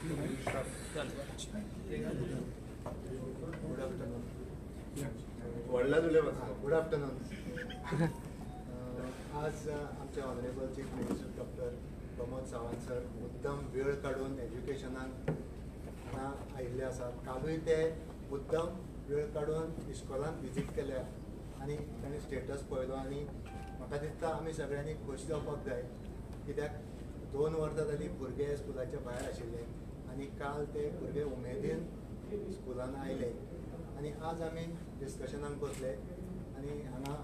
Good afternoon. Good afternoon. आज आमचे honourable chief minister doctor Pramod Sawant sir मुद्दम वेळ काढून एज्युकेशनाक आयिल्ले आसात. कालूय ते मुद्दम वेळ काढून इस्कॉलांत विजीट केल्या आनी ताणें स्टेटस पळयलो आनी म्हाका दिसता आमी सगळ्यांनी खोश जावपाक जाय, कित्याक 2 वर्सां जालीं भुरगे स्कुलाच्या भायर आशिल्ले आनी काल ते भुरगे उमेदीन स्कुलान आयले आनी आज आमी डिस्कशनाक बसले आनी हांगा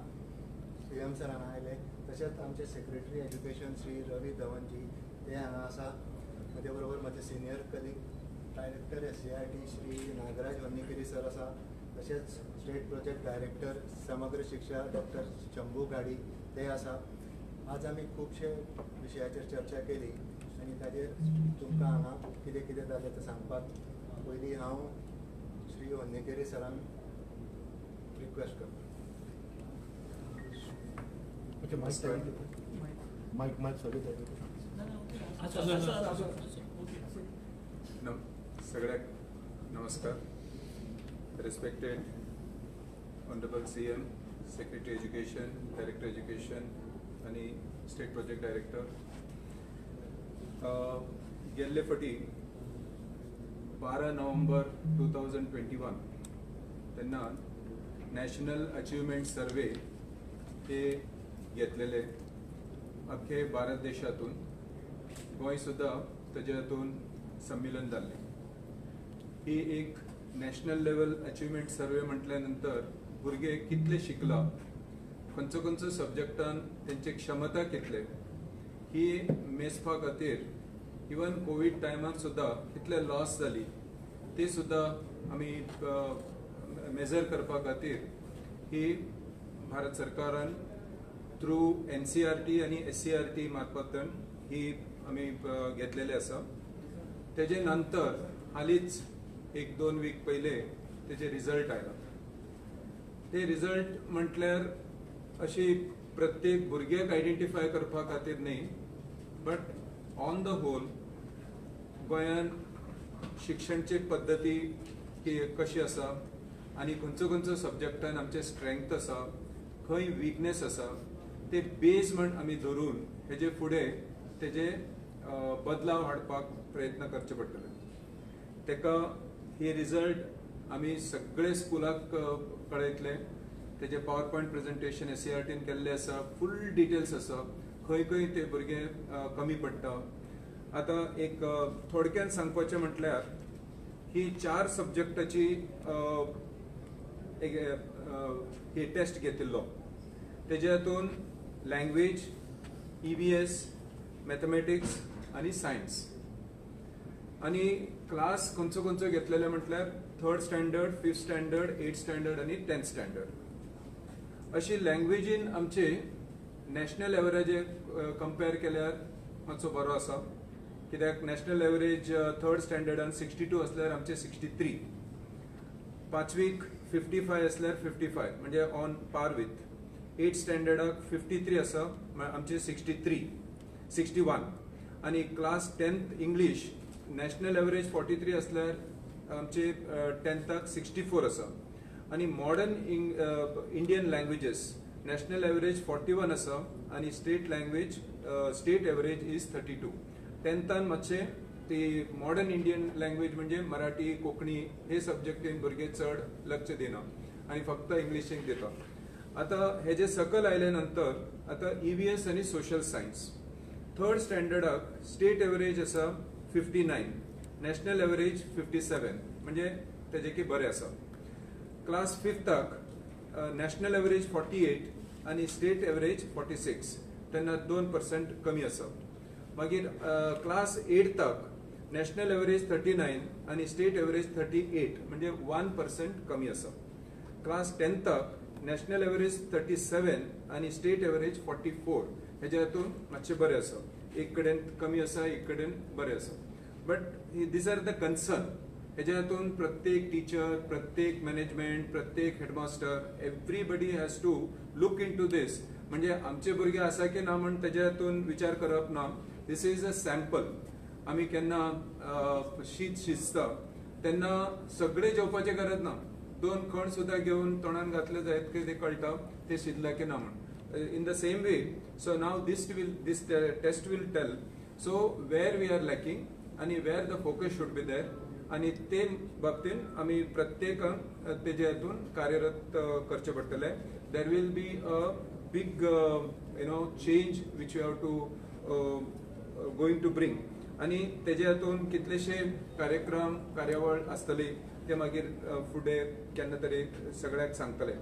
CM सर हांगा आयले. तशेंच आमचे सेक्रेटरी एज्युकेशन श्री रवी धवनजी ते हांगा आसा. म्हजे बरोबर म्हजे senior colleague director SCRT Shri Nagraj Vannigiri sir आसा. तशेंच स्टेट प्रोजेक्ट डायरेक्टर समग्र शिक्षा डॉक्टर शंभू गाडी ते आसा. आज आमी खुबशे विशयाचेर चर्चा केली आनी ताजेर तुमकां हांगा कितें कितें जालें तें सांगपाक पयलीं हांव श्री वन्नीगिरी सरांक रिक्वेस्ट करता. सगळ्याक नमस्कार. Respected honourable CM, secretary education, director education आणि स्टेट प्रोजेक्ट डायरेक्टर. गेल्ले फाटी 12 नोव्हेंबर 2021 तेन्ना नॅशनल अचिव्हमेंट सर्वे हे घेतलेले अख्खे भारत देशातून. गोंय सुद्धा ताजे हातून संमेलन जाल्लें. ही एक नॅशनल लेवल अचिव्हमेंट सर्वे म्हटल्या नंतर भुरगे कितले शिकला, खंयचो खंयचो सब्जेक्टान तेंचे क्षमता कितले ही मेजपा खातीर इवन कोविड टायमाक सुद्धा कितले लॉस जाली ते सुद्धा आमी मेजर करपा खातीर ही भारत सरकारान थ्रू NCERT आणि SCERT मार्फतन ही आमी घेतलेली आसा. तेजे नंतर हालींच 1-2 वीक पयले तेजे रिजल्ट आयला. ते रिजल्ट म्हटल्यार अशी प्रत्येक भुरग्याक आयडेंटिफाय करपा खातीर न्ही, बट ऑन द होल गोंयान शिक्षणची पद्दती कशी आसा आनी खंयचो खंयचो सब्जेक्टान आमचे स्ट्रेंथ आसा, खंय विकनेस आसा, ते बेज म्हण आमी धरून हेजे फुडें तेजे बदलाव हाडपाक प्रयत्न करचे पडटले. तेका हे रिजल्ट आमी सगळे स्कुलाक कळयतले. तेजे पावर पॉयंट प्रेजेंटेशन SCERTन केल्ले आसा. फूल डिटेल्स आसा खंय खंय ते भुरगे कमी पडटा. आतां एक थोडक्यान सांगपाचें म्हटल्यार ही 4 सब्जेक्टाची ही टेस्ट घेतिल्लो. तेजे हातून लँग्वेज, EVS, मॅथमॅटिक्स आणि सायन्स. आणि क्लास खंयचो खंयचो घेतलेले म्हटल्यार 3rd standard, 5th standard, 8th standard आणि 10th स्टँडर्ड. अशी लँग्वेजीन आमचे नॅशनल एवरेज कंपेर केल्यार मातसो बरो आसा, कित्याक नॅशनल एवरेज 3rd स्टँडर्डान 62 असल्यार आमचे 63, 5वीक 55 असल्यार 55 म्हणजे ऑन पार विथ. 8th स्टँडर्डाक 53 आसा आमचे 61. आणि class 10th English national average 43 असल्यार आमचे 10थाक 64 आसा. आणि modern Indian languages national average 41 आसा आणि स्टेट एवरेज इज 32. 10थान मातशे ती मॉडर्न इंडियन लँग्वेज म्हणजे मराठी, कोंकणी हे सब्जेक्टीन भुरगे चड लक्ष दिना आणि फक्त इंग्लिशीक दिता. आता हेजे सकल आयले नंतर आता EVS आणि सोशल सायन्स. 3rd स्टँडर्डाक स्टेट एवरेज आसा 59, नॅशनल एवरेज 57 म्हणजे तेजे की बरे आसा. क्लास 5थाक नॅशनल एवरेज 48 आणि स्टेट एवरेज 46 तेन्ना 2% कमी आसा. मागीर क्लास 8थाक नॅशनल एवरेज 39 आणि स्टेट एवरेज 38 म्हणजे 1% कमी आसा. क्लास 10थाक नॅशनल एवरेज 37 आणि स्टेट एवरेज 44 हेज्या हातून मातशे बरे आसा. एक कडेन कमी आसा, एक कडेन बरे आसा. But these are the concern. हेज्या हातून प्रत्येक टीचर, प्रत्येक मॅनेजमेंट, प्रत्येक headmaster, everybody has to look into this. म्हणजे आमचे भुरगे आसा की ना म्हण तेज्या हातून विचार करप ना. दिस इज अ सॅम्पल. आमी केन्ना शीत शिजता तेन्ना सगळे जेवपाची गरज ना, 2 खण सुद्धा घेवन तोंडान घातले जायत की ते कळटा ते शिजला की ना म्हणून. In the same way, so now this test will tell so where we are lacking आणि where the focus should be there, आणि ते बाबतीन आमी प्रत्येकान तेजे हातून कार्यरत करचे पडटले. There will be a big change which you have to going to bring, आणि तेजे हातून कितलेशे कार्यक्रम कार्यावळ आसतली ते मागीर फुडें केन्ना तरी सगळ्याक सांगतले.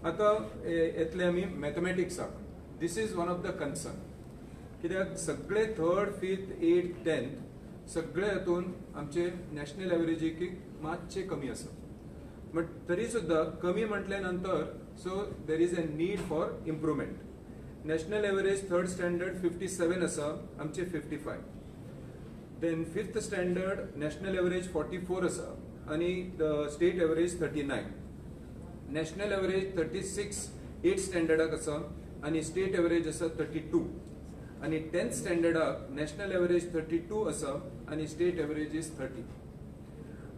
आता येतले आमी मॅथमॅटिक्साक. This is one of the concern, कित्याक सगळे 3rd, 5th, 8th, 10th सगळे हातून आमचे नॅशनल एवरेजीक मातशे कमी आसा. बट तरी सुद्धा कमी म्हटल्या नंतर so there is a need for improvement. National average 3rd standard 57 आसा, आमचे 55. Then 5th standard national average 44 आसा आणि state average 39. National average 36 8th स्टँडर्डाक आसा आणि स्टेट एवरेज आसा 32. आणि 10th स्टँडर्डाक नॅशनल एवरेज 32 आसा आणि स्टेट एवरेज इज 30.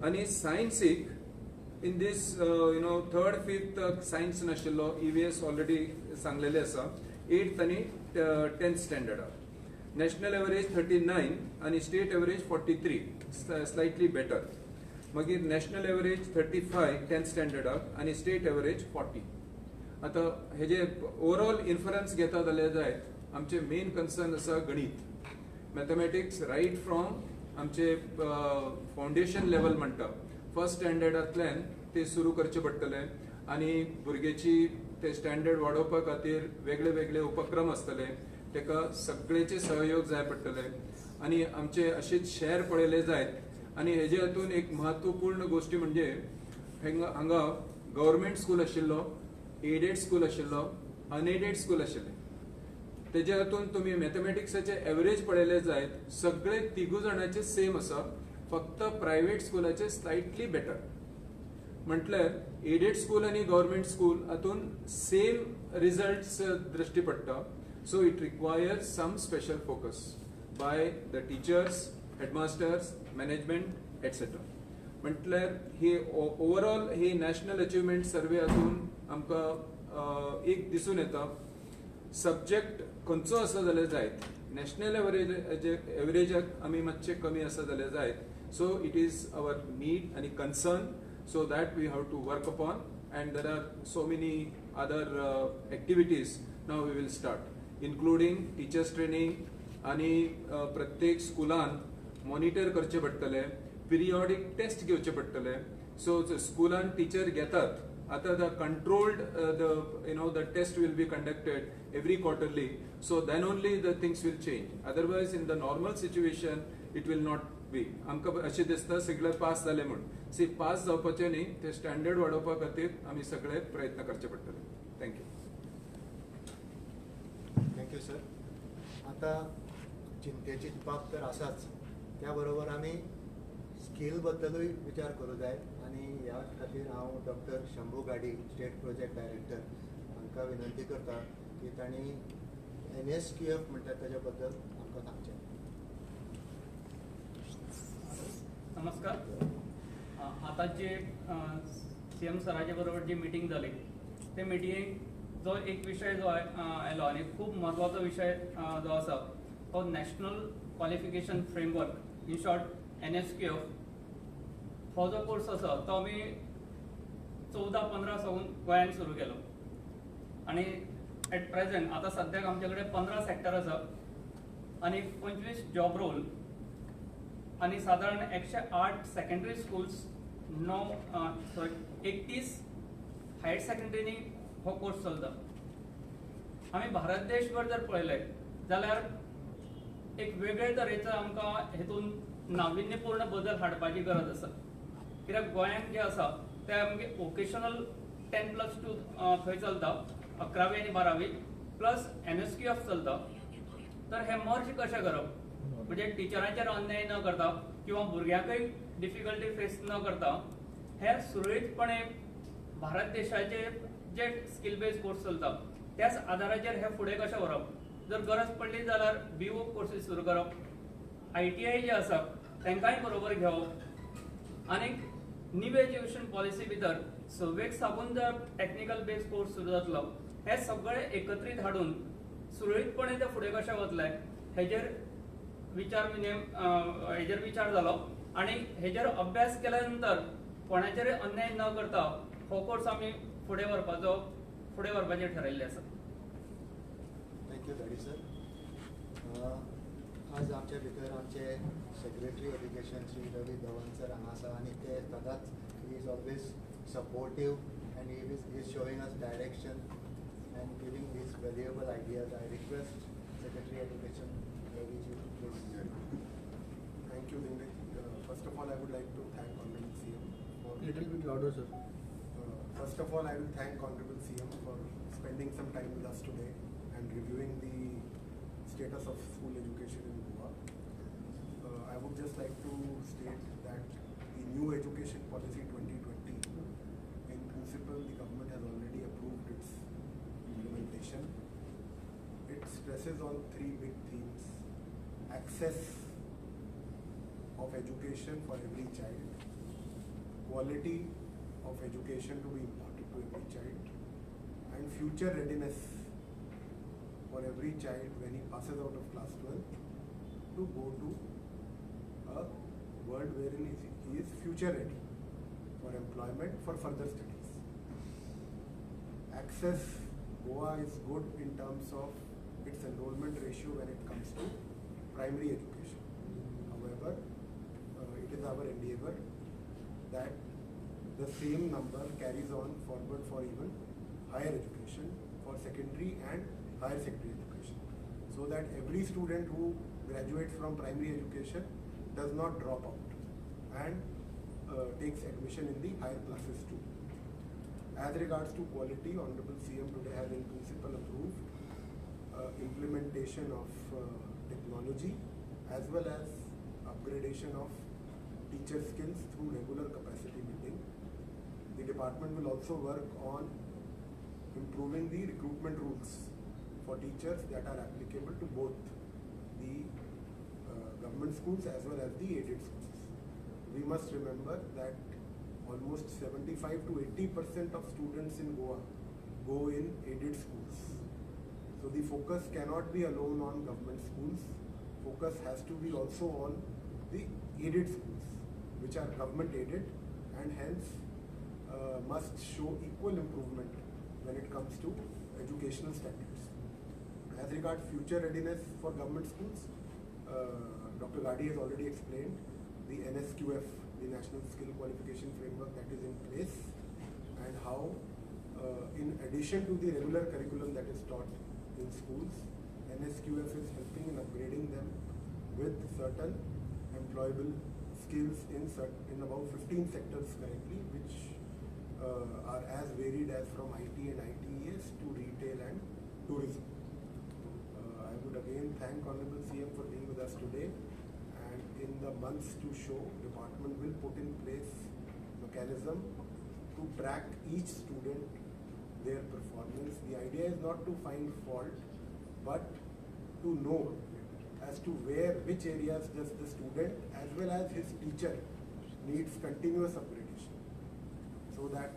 आणि सायन्सीक in these 3rd, 5th science नाशिल्लो, EVS ऑलरेडी सांगलेले आसा. 8th आणि 10th स्टँडर्डाक नॅशनल एवरेज 39 आणि स्टेट एवरेज 43, स्लाइटली बेटर. मागीर नॅशनल एवरेज 35 10th स्टँडर्डाक आणि स्टेट एवरेज 40. आता हेजे ओवरऑल इन्फरन्स घेता जाल्यार जाय आमचे मेन कन्सर्न आसा गणित, मॅथमॅटिक्स रायट फ्रॉम आमचे फाउंडेशन लेवल म्हणटा 1st स्टँडर्डांतल्यान ते सुरू करचे पडटले. आणि भुरग्याची ते स्टँडर्ड वाडोवपा खातीर वेगळे वेगळे उपक्रम आसतले, तेका सगळेचे सहयोग जाय पडटले. आणि आमचे अशेच शहर पळयले जायत. आणि हेजे हातून एक म्हत्वपूर्ण गोष्टी म्हणजे हांगा गव्हर्मेंट स्कूल आशिल्लो, एडेड स्कूल आशिल्लो, अनएडेड स्कूल आशिल्ले. तेजे हातून तुम्ही मॅथमॅटिक्साचे एवरेज पळयले जायत सगळे 3 जाणांचे सेम आसा, फक्त प्रायव्हेट स्कूलाचे स्लाइटली बेटर. म्हटल्यार एडेड स्कूल आणि गव्हर्मेंट स्कूल हातून सेम रिझल्ट्स दृश्टी पडटा. So it requires some special focus by the teachers, headmasters, management etcetera. म्हटल्यार ही ओवरऑल ही नॅशनल अचिव्हमेंट सर्वे हातून आमकां एक दिसून येता सब्जेक्ट खंयचो आसा जाल्यार जायत नॅशनल एवरेजाक आमी मातशे कमी आसा जाल्यार जायत. So it is our need आणि concern, so that we have to work upon, and there are so many other activities now we will start, including teachers training आणि प्रत्येक स्कूलान मॉनिटर करचे पडटले, पिरियॉडिक टेस्ट घेवचे पडटले. सो स्कूलान टीचर घेतात आता the controlled the test will be conducted every quarterly. So then only the things will change. Otherwise in the normal situation it will not be. आमकां अशें दिसता सगळे पास जाले म्हणून. सी पास जावपाचे न्ही, ते स्टँडर्ड वाडोवपा खातीर आमी सगळे प्रयत्न करचे पडटले. थँक्यू. Thank you sir. आता चिंतेची बाब तर आसाच, त्या बरोबर आमी स्कील बद्दलूय विचार करूं जाय. आणि ह्या खातीर हांव डॉक्टर शंभू गाडी, स्टेट प्रोजेक्ट डायरेक्टर, हांकां विनंती करता की तांणी NSQF म्हणटा ताच्या बद्दल आमकां सांगचें. नमस्कार. आता जे CM सराचे बरोबर जी मिटिंग झाली ते मिटिंगेक जो एक विषय जो आयलो आणि खूप महत्वाचा विषय जो आसा तो national qualification framework, in short NSQF. हो जो कोर्स आसा तो आमी 14-15 सावन गोंयांत सुरू केलो. आणि एट प्रेझेंट आता सद्याक आमचे कडेन 15 सेक्टर आसा आणि 25 जॉब रोल आणि साधारण 108 सेकंडरी स्कूल्स, 31 हायर सेकंडरीनी हो कोर्स चलता. आमी भारत देशभर जर पळयलें जाल्यार एक वेगळे तरेचो आमकां हेतून नाविन्यपूर्ण बदल हाडपाची गरज आसा. कित्याक गोंयांत जे आसा ते आमगे वोकेशनल 10+2 थंय चलता, 11वी आनी 12वी प्लस NSQF चलता. तर हे मर्ज कशें करप, म्हणजे टिचरांचेर अन्याय न करता किंवा भुरग्यांकय डिफिकल्टी फेस न करता हे सुरळीतपणे भारत देशाचे जे स्किल बेस्ड कोर्स चलता त्याच आधाराचेर हे फुडें कशें व्हरप. जर गरज पडली जाल्यार BO कोर्सीस सुरू करप ITI जे आसा तांकांय बरोबर घेवप आनी न्यू एज्युकेशन पॉलिसी भितर 6 साकून जर टेक्निकल बेस कोर्स सुरू जातलो हे सगळे एकत्रीत हाडून सुरळीतपणे ते फुडें कशे वतले हेजेर विचार जालो आनी हेजेर अभ्यास केल्या नंतर कोणाचेर अन्याय न करता हो कोर्स आमी फुडें व्हरपाचें ठरयल्लें आसा. थँक्यू धाडी सर. आज आमच्या भितर आमचे सेक्रेटरी एज्युकेशन श्री रवी धवन सर हांगा आसा आनी ते सदांच he is always supportive and he is showing us direction and giving his valuable ideas. I request Secretary Education Ravi ji to please. Thank you, Dingle. First of all, I would like to thank Honorable CM for. Little bit louder, sir. First of all, I will thank Honorable CM for spending some time with us today and reviewing the status of school education in Goa. I would just like to state that the new education policy 2020, in principle, the government has already approved its implementation. It stresses on 3 big themes: access of education for every child, quality of education to be imparted to every child, and future readiness for every child when he passes out of class 12 to go to a world wherein he is future ready for employment, for further studies. Access, Goa is good in terms of its enrollment ratio when it comes to primary education. However, it is our endeavor that the same number carries on forward for even higher education, for secondary and higher secondary education, so that every student who graduates from primary education does not drop out and takes admission in the higher classes too. As regards to quality, Honorable CM today has in principle approved implementation of technology as well as upgradation of teacher skills through regular capacity building. The department will also work on improving the recruitment rules for teachers that are applicable to both the government schools as well as the aided schools. We must remember that almost 75 to 80% of students in Goa go in aided schools. So the focus cannot be alone on government schools. Focus has to be also on the aided schools, which are government aided and hence must show equal improvement when it comes to educational standards. As regards future readiness for government schools, Dr. Gadi has already explained the NSQF, the National Skill Qualification Framework that is in place, and how in addition to the regular curriculum that is taught in schools, NSQF is helping in upgrading them with certain employable skills in about 15 sectors currently, which are as varied as from IT and ITES to retail and tourism. I would again thank Honorable CM for being with us today, and in the months to show, department will put in place mechanism to track each student, their performance. The idea is not to find fault, but to know as to which areas does the student as well as his teacher needs continuous upgradation, so that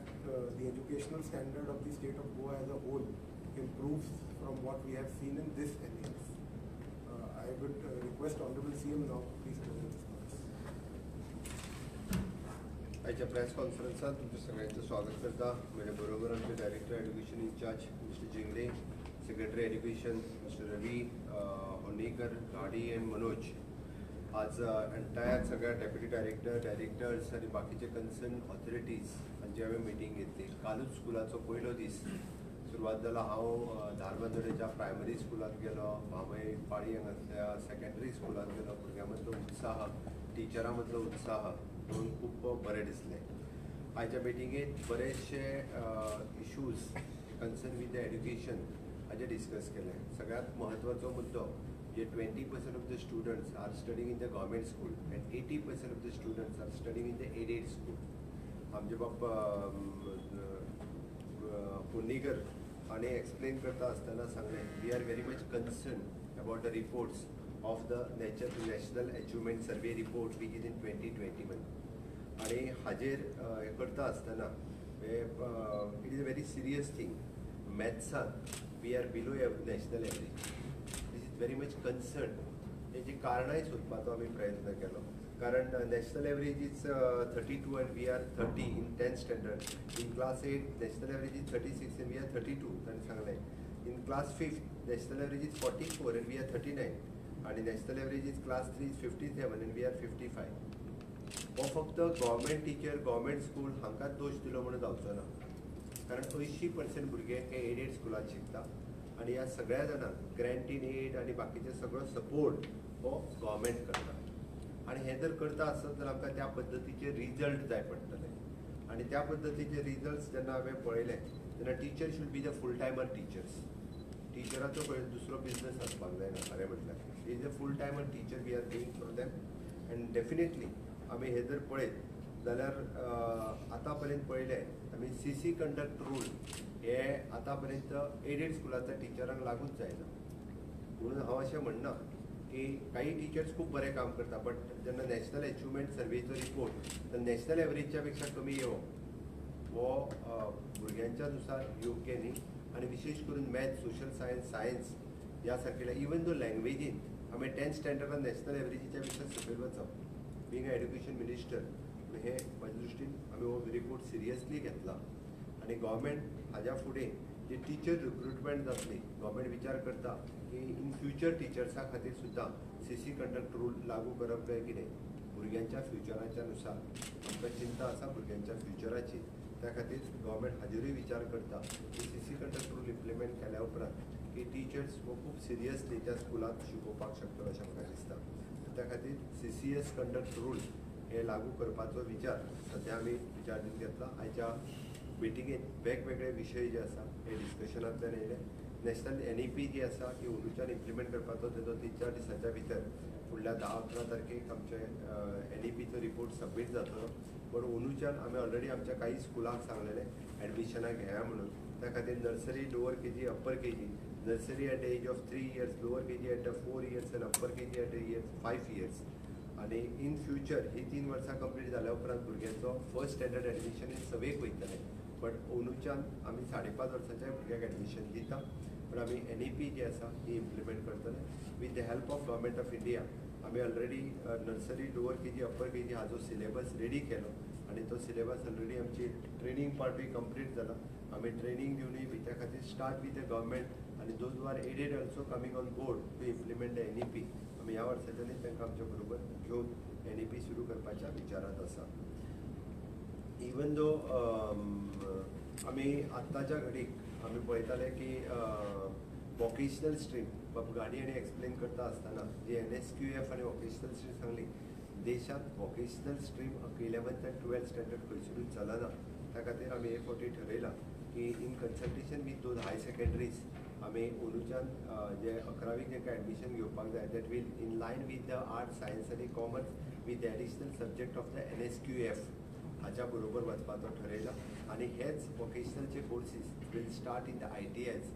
the educational standard of the state of Goa as a whole improves from what we have seen in this NAS. I would request Honorable CM now please present his comments. आजच्या press कॉन्फरन्सात तुमच्या सगळ्यांचं स्वागत करता. म्हज्या बरोबर आमचे director education in-charge mister Jingle, secretary education mister Ravi, Honnekar, Gadi and Manoj. आज एंटायर सगळ्या डेप्युटी डायरेक्टर्स आणि बाकीचे कन्सर्न ऑथॉरिटीज हांची हांवें मिटींग घेतली. कालूच स्कुलाचो पयलो दीस सुरवात जाला. हांव धारबांदोडेच्या प्रायमरी स्कुलांत गेलो, भामय पाळी हांगासल्या सेकंडरी स्कुलांत गेलो. भुरग्यां मदलो उत्साह, टिचरां मदलो उत्साह पळोवन खूब बरें दिसलें. आयच्या मिटिंगेंत बरेचशे issues concern with the education हाजेर डिस्कस केले. सगळ्यांत म्हत्वाचो मुद्दो जे 20% of the students are studying in the government school and 80% of the students are studying in the aided school. आमचे बाप पुन्नीकर हाणें एक्सप्लेन करता आसतना सांगलें, we are very much concern about the reports of the National Achievement Survey report which is in 2021. आणि हाजेर हे करता आसतना it is a very serious thing. मॅथ्सात we are below national average. This is very much concern. हेची कारणांय सोदपाचो आमी प्रयत्न केलो. कारण national average is 32 and we are 30 in 10th standard. In class 8 national average is 36 and we are 32 ताणी सांगलें. In class 5th national average is 44 and we are 39. आणि national average is class 3 is 57 and we are 55. हो फक्त government teacher government school हांकाच दोश दिलो म्हणून जावचो ना. कारण 80% भुरगे हे एडेड स्कुलांत शिकता आणि ह्या सगळ्या जाणांक ग्रँट इन एड आणि बाकीचे सगळो सपोर्ट हो गव्हर्मेंट करता. आणि हे जर करता आसत जाल्यार आमकां त्या पद्दतीचे रिजल्ट जाय पडटले. आणि त्या पद्दतीचे रिजल्ट्स जेन्ना हांवें पळयले तेन्ना teacher should be the full timer teachers. टिचराचो खंय दुसरो बिझनस आसपाक जायना खरें म्हटल्यार. Is a full timer teacher we are paying for them. And definitely आमी हे जर पळयत जाल्यार आतां पर्यंत पळयले आमी CC कंडक्ट रूल हे आतां पर्यंत एडेड स्कुलांतल्या टिचरांक लागूच जायना. म्हणून हांव अशें म्हणना की काही टीचर्स खूब बरें काम करता बट जेन्ना नॅशनल अचिवमेंट सर्वेचो रिपोर्ट नॅशनल एवरेजच्या पेक्षा कमी येवप हो भुरग्यांच्या नुसार योग्य न्ही. आणि विशेष करून मॅथ्स सोशल सायन्स ह्या सारकेल्या इवन दो लँग्वेजीन आमी 10th स्टँडर्डान नॅशनल एवरेजीच्या पेक्षा सकयल वचप. बींग अ एड्युकेशन मिनिस्टर हे म्हाज्या दृश्टीन आमी हो रिपोर्ट सिरियसली घेतला. आणि गव्हर्मेंट हाज्या फुडें जी टीचर रिक्रुटमेंट जातली गव्हर्मेंट विचार करता की इन फ्युचर टिचर्सां खातीर सुद्दां CC कंडक्ट रूल लागू करप काय कितें. भुरग्यांच्या फ्युचराच्या नुसार आमकां चिंता आसा भुरग्यांच्या फ्युचराची. त्या खातीर गव्हर्मेंट हाजेरूय विचार करता की CC कंडक्ट रूल इम्प्लिमेंट केल्या उपरांत की टिचर्स हो खूब सिरियसली त्या स्कुलांत शिकोवपाक शकतलो अशें म्हाका दिसता. त्या खातीर CCS कंडक्ट रूल हे लागू करपाचो विचार सध्या आमी विचारांत घेतला. आयच्या मिटिंगेंत वेगवेगळे विशय जे आसा हे डिस्कशनांतल्यान येयले. नॅशनल NEP जी आसा ती अंदूच्यान इम्प्लिमेंट करपाचो तेजो 3-4 दिसांच्या भितर फुडल्या 10-11 तारखेक आमचे NEPचो रिपोर्ट सबमीट जातलो. पण अंदूच्यान आमी ऑलरेडी आमच्या काही स्कुलांक सांगलेलें एडमिशनाक घेया म्हणून. त्या खातीर nursery lower KG upper KG nursery at the age of 3 years, lower KG at 4 years and upper KG at 5 years. आणि इन फ्युचर ही 3 वर्सां कंप्लीट जाल्या उपरांत भुरग्यांचो फर्स्ट स्टँडर्ड एडमिशन हे सवेक वयतलें. बट अंदूच्यान आमी 5.5 वर्सांच्या भुरग्याक एडमिशन दिता. पण आमी NEP जी आसा ती इम्प्लिमेंट करतले. With the help of government of India आमी already nursery lower KG upper KG हाजो सिलेबस रेडी केलो. आणि तो सिलेबस ऑलरेडी आमची ट्रेनिंग पार्टूय कंप्लीट जाला. आमी ट्रेनिंग दिवनूय बी त्या खातीर स्टार्ट विथ द गव्हर्मेंट आणि those are aided also coming on board to implement the NEP. आमी ह्या वर्साच्यानूच तांकां आमच्या बरोबर घेवन NEP सुरू करपाच्या विचारांत आसा. इवन दो आमी आत्ताच्या घडीक आमी पळयताले की वॉकेशनल स्ट्रीम गाडी आनी एक्सप्लेन करता आसतना जी NSQF आनी वॉकेशनल स्ट्रीम सांगली देशांत vocational stream 11th and 12th standard खंयसरूच चलना. त्या खातीर आमी हे फावटी ठरयलां की in consultation with those high secondaries आमी अंदूच्यान जे 11वीक जेंकां एडमिशन घेवपाक जाय that will in line with the arts science आनी commerce with the additional subject of the NSQF हाच्या बरोबर वचपाचो ठरयला. आणि हेच वॉकेशनलचे courses will start in the ITIs.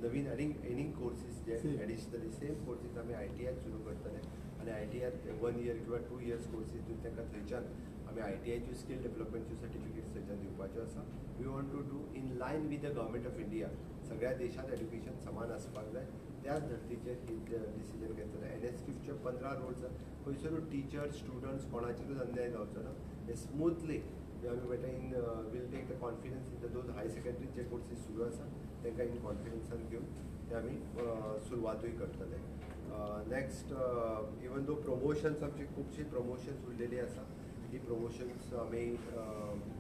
Naveen एनिंग courses जे एडिशनली सेम कोर्सीस आमी ITIs सुरू करतले. आणि ITIs 1 year किंवा 2 years कोर्सीस दिवन तांकां थंयच्यान आमी ITIच्यो स्कील डेव्हलपमेंटच्यो सर्टिफिकेट्स थंयच्यान दिवपाच्यो आसा. We want to do in line with the government of India. सगळ्या देशांत एड्युकेशन समान आसपाक जाय. त्याच धर्तीचेर ही डिसिजन घेतलें. NSQFचे 15 रोल्स खंयसरूच टिचर स्टुडंट्स कोणाचेरूच अन्याय जावचो ना. हे स्मूथली आमी बेटा in will take the confidence in the those high सेकंडरीचे कोर्सीस सुरू आसा तांकां इन कॉन्फिडन्सान घेवन ते आमी सुरवातूय करतले. नेक्स्ट इवन दो प्रमोशन्स आमची खुबशीं प्रमोशन्स उरलेलीं आसा. ही प्रमोशन्स आमी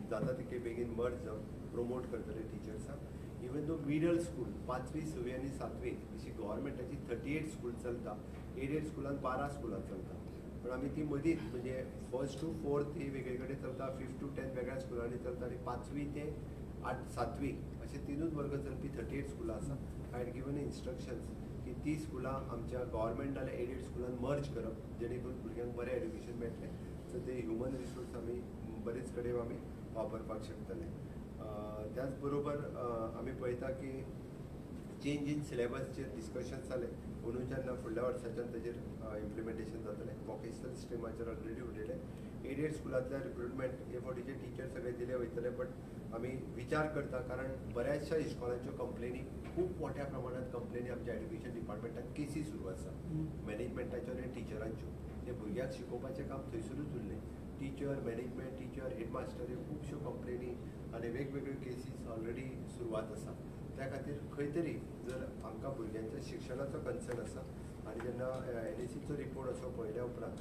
जाता तितके बेगीन मर्ज जावन प्रमोट करतले टिचर्सांक. इवन दो मिडल स्कूल 5वी 6वी आनी 7वी अशी गव्हर्मेंटाची 38 स्कूल चलता. एडेड स्कुलान 12 स्कुलां चलता. पण आमी ती मदींच म्हणजे 1st to 4th ही वेगळे कडेन चलता. 5th to 10th वेगळ्या स्कुलांनी चलता. आनी 5वी ते 7वी अशे 3 वर्ग चलपी 38 स्कुलां आसा. आय हॅड गिवन इन्स्ट्रक्शन्स की ती स्कुलां आमच्या गव्हर्मेंट नाल्यार एडेड स्कुलान मर्ज करप जेणे करून भुरग्यांक बरें एड्युकेशन मेळटलें. सो ते ह्युमन रिसोर्स आमी बरेच कडेन आमी वापरपाक शकतले. त्याच बरोबर आमी पळयता की चेंज इन सिलेबसचेर डिस्कशन जालें. म्हणून जेन्ना फुडल्या वर्साच्यान तेजेर इम्प्लिमेंटेशन जातलें. वोकेशनल स्ट्रिमाचेर ऑलरेडी उलयलें. एडेड स्कुलांतल्या रिक्रुटमेंट हे फावटीचे टीचर सगळे दिले वयतले, बट आमी विचार करता कारण बऱ्याचशा इस्कॉलांच्यो कंप्लेनी, खूब मोठ्या प्रमाणात कंप्लेनी आमच्या एड्युकेशन डिपार्टमेंटान केसी सुरू आसा मॅनेजमेंटाच्यो आनी टिचरांच्यो. ते भुरग्यांक शिकोवपाचें काम थंयसरूच उरलें. टीचर, मॅनेजमेंट, टीचर, हेडमास्टर ह्यो खुबश्यो कंप्लेनी आनी वेगवेगळ्यो केसीस ऑलरेडी सुरवात आसा. त्या खातीर खंय तरी जर आमकां भुरग्यांच्या शिक्षणाचो कन्सर्न आसा आनी जेन्ना NACचो रिपोर्ट असो पळयल्या उपरांत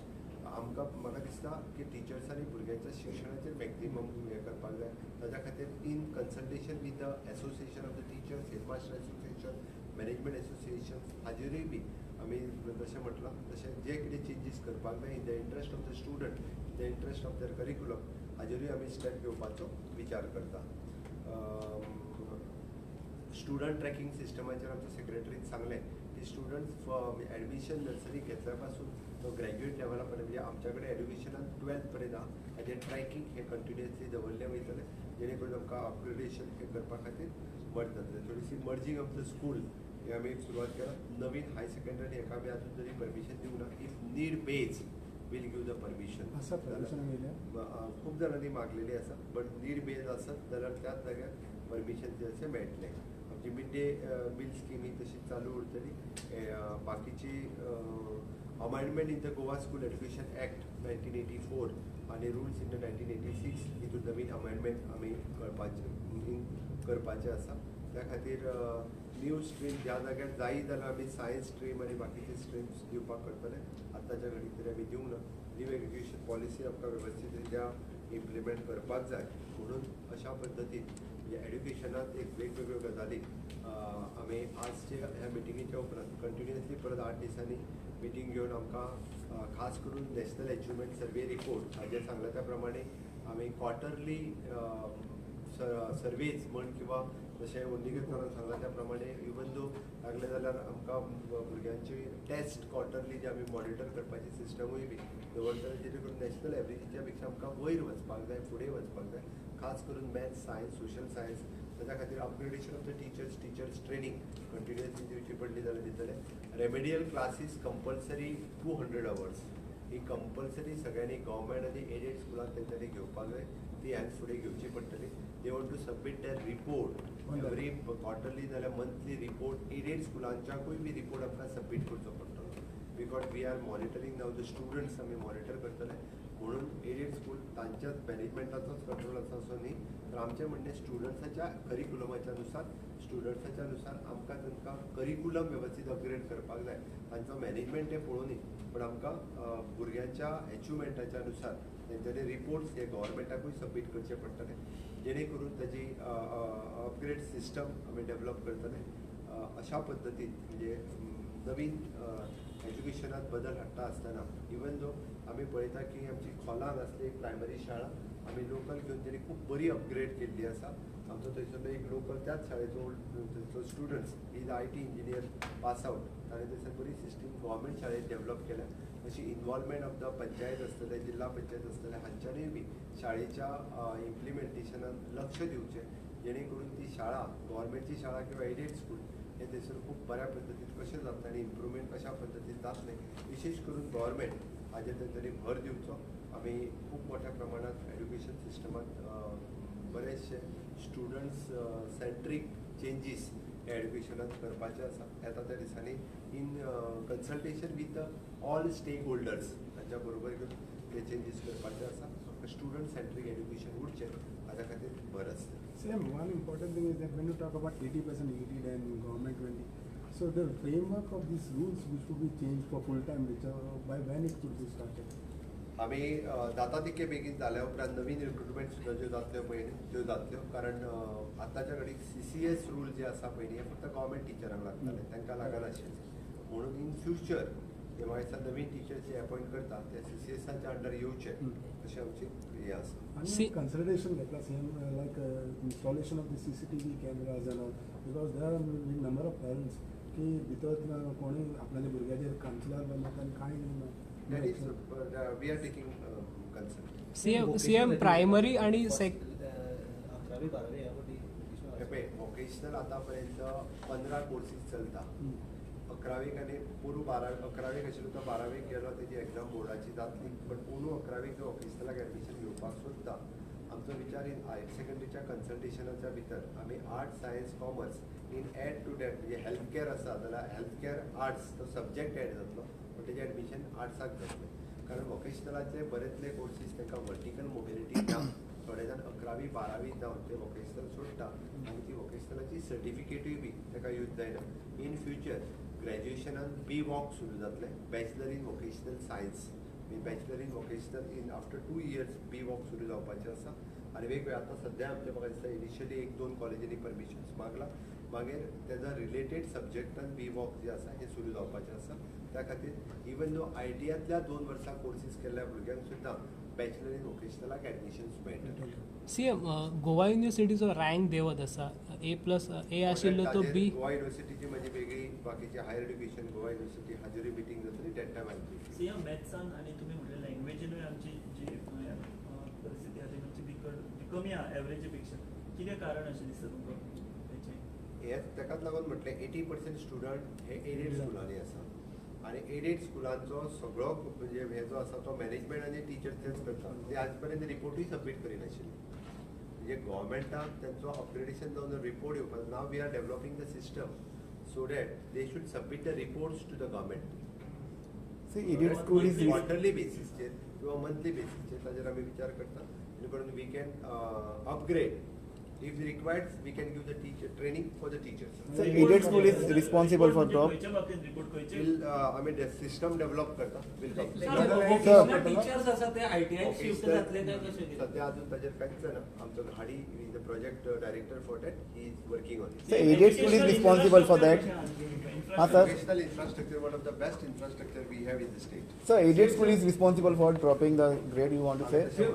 आमकां म्हाका दिसता की टिचर्सांनी भुरग्यांच्या शिक्षणाचेर मॅक्झिमम हें करपाक जाय. ताच्या खातीर in consultation with the association of the teachers, headmaster association, management association हाजेरूय बी आमी जशें म्हटलां तशें जे कितें चेंजीस करपाक जाय in the interest of the student, in the interest of the curriculum हाजेरूय आमी स्टेप घेवपाचो विचार करता. स्टुडंट ट्रॅकिंग सिस्टमाचेर आमच्या सेक्रेटरीन सांगलें की स्टुडंट्स एडमिशन नर्सरी घेतल्या पासून तो ग्रॅज्युएट लेवला पर्यंत म्हणजे आमच्या कडेन एड्युकेशनान 12th पर्यंत आहा. हाजें ट्रॅकिंग हे कंटिन्युअसली दवरलें वयतलें जेणे करून आमकां अपग्रेडेशन हे करपा खातीर मदत जातलें. थोडीशी मर्जिंग ऑफ द स्कूल हे आमी सुरवात केला. नवीन हाय सेकंडरी हेका आमी आजून तरी परमिशन दिवंक ना. If need be will give the permission. खूब जाणांनी मागलेली आसा, बट नीड बेज आसत जाल्यार त्याच जाग्यार परमिशन जे अशें मेळटलें. आमची मिड डे मील स्कीम ही तशीच चालू उरतली. बाकीची amendment in the Goa school education act 1984 आनी रुल्स इन द 1986 हितून नवीन अमेंडमेंट आमी करपाचे आसा. त्या खातीर न्यू स्ट्रीम ज्या जाग्यार जायी जाल्यार आमी सायन्स स्ट्रीम आनी बाकीचे स्ट्रीम्स दिवपाक करतले. आतांच्या घडीक तरी आमी दिवंक ना. न्यू एड्युकेशन पॉलिसी आमकां वेवस्थीत रित्या इम्प्लिमेंट करपाक जाय म्हणून अशा पद्दतीन म्हणजे एड्युकेशनात एक वेगवेगळ्यो गजाली आमी आजचे ह्या मिटिंगेच्या उपरांत कंटिन्युअसली परत 8 दिसांनी मिटींग घेवन आमकां खास करून नॅशनल अचिवमेंट सर्वे रिपोर्ट हाजेर सांगल्या त्या प्रमाणे आमी क्वार्टरली सर्वेज म्हण किंवा जशें वंदिगत सरान सांगला त्या प्रमाणे इवन दो लागले जाल्यार आमकां भुरग्यांची टेस्ट क्वार्टरली जे आमी मॉनिटर करपाची सिस्टमूय बी दवरतले जेणे करून नॅशनल एवरेजीच्या पेक्षा आमकां वयर वचपाक जाय, फुडें वचपाक जाय. खास करून मॅथ्स, सायन्स, सोशल सायन्स ताच्या खातीर upgradation of the teachers training continuously दिवची पडली जाल्यार दितले. रेमेडियल क्लासीस कंपल्सरी 200 hours ही कंपल्सरी सगळ्यांनी गव्हर्मेंट आनी एडेड स्कुलांत तेंच्यांनी घेवपाक जाय. ती ह्यांच फुडें घेवची पडटली. They want to submit their report every quarterly नाल्यार मंथली रिपोर्ट. एडेड स्कुलांच्याकूय बी रिपोर्ट आमकां सबमीट करचो पडटलो because we are monitoring now the students आमी मॉनिटर करतले. म्हणून एडेड स्कूल तांच्याच मॅनेजमेंटाचोच कंट्रोल आसा असो न्ही, तर आमचें म्हणणें स्टुडंट्साच्या करिक्युलमाच्या नुसार आमकां तांकां करिक्युलम वेवस्थीत अपग्रेड करपाक जाय. तांचो मॅनेजमेंट हें पळोवनी, पण आमकां भुरग्यांच्या एचिवमेंटाच्या नुसार तेंच्यांनी रिपोर्ट्स हे गव्हर्मेंटाकूय सबमीट करचे पडटले जेणे करून ताची अपग्रेड सिस्टम आमी डेवलप करतले. अशा पद्दतीन म्हणजे नवीन एज्युकेशनात बदल हाडटा आसतना इवन दो आमी पळयता की आमची खोलान आसली एक प्रायमरी शाळा आमी लोकल घेवन तेणी खूब बरी अपग्रेड केल्ली आसा. आमचो थंयसरलो एक लोकल त्याच शाळेचो थंयचो students is IT engineer pass out ताणें थंयसर बरी सिस्टम गव्हर्मेंट शाळेंत डेवलप केल्या. अशी इनवॉल्वमेंट ऑफ द पंचायत आसतले, जिल्हा पंचायत आसतले हांच्यानूय बी शाळेच्या इम्प्लिमेंटेशनान लक्ष दिवचें जेणे करून ती शाळा गव्हर्मेंटची शाळा किंवा एडेड स्कूल हे थंयसर खूब बऱ्या पद्दतीन कशें जातलें आनी इम्प्रुवमेंट कशा पद्दतीन जातलें विशेश करून गव्हर्मेंट हाजेर तेंच्यांनी भर दिवचो. आमी खूब मोठ्या प्रमाणात एड्युकेशन सिस्टमात बरेचशे स्टुडंट्स सेंट्रीक चेंजीस हे एड्युकेशनात करपाचे आसा. येता त्या दिसांनी in consultation with all stakeholders तांच्या बरोबर घेवन ते चेंजीस करपाचे आसा. स्टुडंट सेंट्रीक एड्युकेशन उरचें हाच्या खातीर भर आसता. Same, one important thing is that when you talk about 80% ED and government 20, so the framework of these rules which would be changed for full-time teacher, by when it could be started? आमी जाता तितके बेगीन जाल्या उपरांत नवीन recruitment सुद्दां ज्यो जातल्यो पळय त्यो जातल्यो. कारण आतांच्या घडीक CCS रूल जे आसा पळय न्ही हे फक्त गव्हर्मेंट टिचरांक लागताले, तांकां लागनाशिल्ले. म्हणून इन फ्युचर जेव्हा दिसा नवीन टिचर्स जे अपॉइंट करता ते CCSच्या अंडर येवचे अशी आमची हे आसा. आणि कन्सिडरेशन घेतला same like installation of the CCTV cameras end all because there are number of parents की भितर कोणी आपल्या भुरग्याचेर काउन्सिलर बनतात आनी कांय ना. That is, we are taking concern. CM primary आणि 11-12 वोकेशनल आतापर्यंत 15 कोर्सेस चलता. 11वीक आनी पूर्व 11वीक आशिल्लो तो 12वीक गेलो तेजी एग्जाम बोर्डाची जातली बट पूर्व 11वीक जो वोकेशनलाक एडमिशन घेवपाक सोदता आमचो विचार इन हायर सेकंडरीच्या कन्सल्टेशनाच्या भितर आमी arts science commerce in add to that म्हणजे हेल्थ केअर आसा जाल्यार हेल्थ केअर आर्ट्स तो सब्जेक्ट एड जातलो पण तेजें एडमिशन आर्ट्साक जातलें कारण वोकेशनलाचे बरेतले कोर्सीस तांकां वर्टिकल मोबिलिटी ना थोडे जाण 11वी 12वी जावन ते वोकेशनल सोडटा आनी ती वोकेशनलाची सर्टिफिकेटूय बी ताका यूज जायना इन फ्युचर ग्रॅज्युएशनान बी वॉक सुरू जातलें bachelor in vocational science bachelor in vocational in after 2 years B voc सुरू जावपाचें आसा आनी वेगवेगळे आतां सद्या आमच्या म्हाका दिसता इनिशियली 1-2 कॉलेजींनी परमिशन्स मागला मागीर तेजा रिलेटेड सब्जेक्टान बी वॉक जे आसा हें सुरू जावपाचें आसा त्या खातीर इवन दो ITआतल्या 2 वर्सां कोर्सीस केल्ल्या भुरग्यांक सुद्दां बॅचलर इन वोकेशनलाक एडमिशन्स मेळटा सीएम गोवा युनिवर्सिटीचो रँक देंवत आसा A+ आशिल्लो तो B. गोवा युनिवर्सिटीची म्हणजे वेगळी बाकीचे हायर एड्युकेशन गोवा युनिवर्सिटी हाजेरूय मिटींग जातली डेट टायम सीएम मॅथ्सान आणि तुम्ही म्हटलं लँग्वेजीनूय आमची जी परिस्थिती आहा ती कमी आहा एवरेजी पेक्षा कितें कारण अशें दिसता तुमकां तेचें हे ताकाच लागून म्हटलें 80% स्टुडंट हे एडेड स्कुलांनी आसा आनी एडेड स्कुलांचो सगळो म्हणजे हे जो आसा तो मॅनेजमेंट आनी टिचर्स तेच करता ते आज पर्यंत रिपोर्टूय सबमीट करिनाशिल्ले म्हणजे गव्हर्मेंटाक तेंचो अपग्रेडेशन जावन रिपोर्ट येवपाक now we are developing the system so that they should submit the reports to the government aided school is quarterly बेसिसचेर किंवा मंथली बेसिसचेर ताजेर आमी विचार करता जेणे करून we can upgrade if required we can give the teacher training for the teachers So aided school is responsible for drop. खंयच्या बाबतींत रिपोर्ट खंयचे will I mean the system develop करता will come टीचर्स आसा ते ITI shift जातले काय कशें सध्या अजून ताजेर कांयच जायना आमचो Hadi is the project director for that he is working on So aided school is responsible for that. हाँ sir. educational infrastructure one of the best infrastructure we have in the state So aided school is responsible for dropping the grade you want to say. Sure.